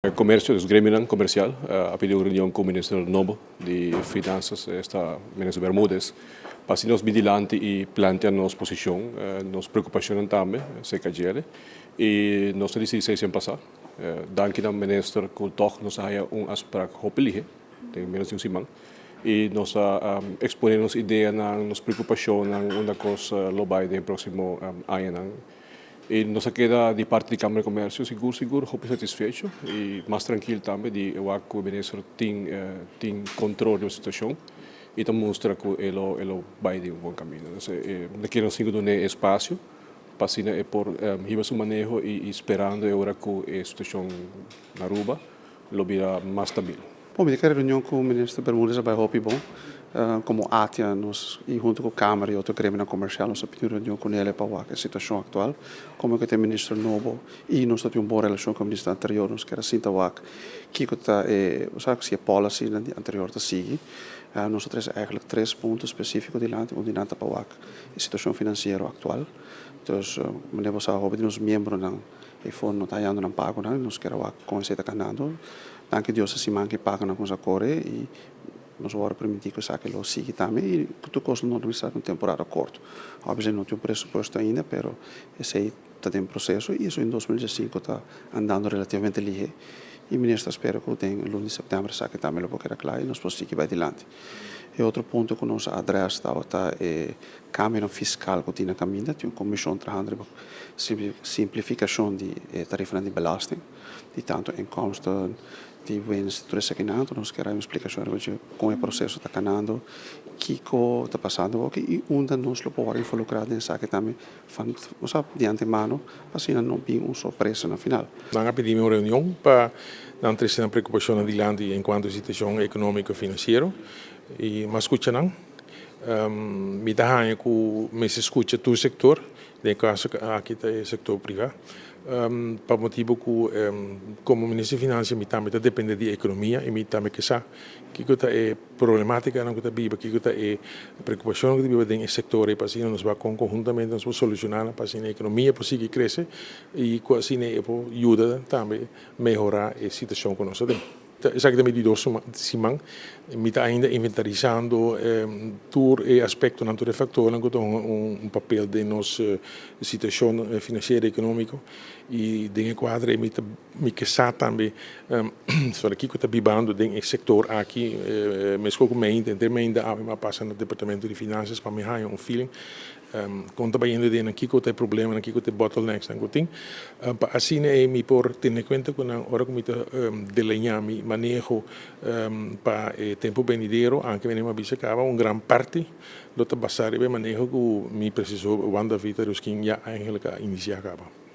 El comercio es gremio comercial, ha pedido reunión con el ministro Novo de Finanzas, está ministro Bermúdez, para nos vigilante y plantear nuestra posición, nos preocupación también, se cayere, y nos dice sem passar. Dank aan minister Kultog, nos haya un afspraak hopelijk, de minister Simang, y nos exponer nos ideas, nos preocupación, una cosa lo va de próximo año. E nos queda de parte da Câmara de Comércio seguro, satisfeito e mais tranquilo também de que o ministro tem controle da situação e também mostra que ele vai de bom caminho. Não queremos dar espaço para assim por riba seu manejo e esperando agora que a situação na Aruba lo vira mais estável. Bom, eu quero reunião com o ministro Bermúdez vai hopi bom. Como ATIA, nós, e junto com a Câmara e outro grêmio comercial, nós pedimos reunião com ele para a situação atual. Como que tem ministro novo e nós temos uma boa relação com o ministro anterior, nós queremos sinta que está se a policy anterior está seguir. Nós temos eigenlijk 3 pontos específicos de land, onde nada para a situação financeira atual. Então, nós vamos os membros e fundo está indo não pago, nós queremos com esse canando. Danke Deus se manque paga na coisa core e nós vamos permitir que isso lo siga também e que tu costa não está uma temporada curta. Obviamente não tem um pressuposto ainda, pero esse está em processo e isso em 2005 está andando relativamente ligeiro. E o ministro espera que em lunes de setembro saque também lo porque era claro e nós podemos seguir adiante. E outro ponto que nós adressa está é câmara fiscal que tem na caminho, tem uma comissão trabalhando simplificação de tarifa de belasting, de tanto inkomsten die winst teruggenaamd. Nós queremos explicação de como é o processo está canando, que está passando aqui e onde nós lo podemos involucrar nessa que também de antemano, para assim não ter uma surpresa no final. Nós pedimos uma reunião para não ter essa preocupação de land enquanto a situação econômica e financeira e mas escuta não me dá que me se escuta todo o setor, de caso aqui está o setor privado. Para motivo que como ministro de Finanças me também depende da economia e me também que sabe que é problemática não que está viva que é preocupação que vive dentro do setor e para assim nós vamos conjuntamente nós vamos solucionar para assim a economia possível crescer e assim ajuda também melhorar a situação que nós temos. Exatamente do Simang, me está ainda inventarizando todo o aspecto natural factor, que tem papel de nossa situação financeira e econômica e dentro do quadro me que sabe também sobre aqui que está vivendo dentro do setor aqui, mesmo com ainda há passa no departamento de finanças para me dar feeling quando trabalhando dentro aqui que tem problema aqui que tem bottlenecks não tem assim me por ter em conta que na hora que me desenhar mi manejo para tempo venidero anche venimos a bisacava grande parte do trabalho e manejo que me precisou quando a vida rusquinha já eigenlijk iniciar acaba.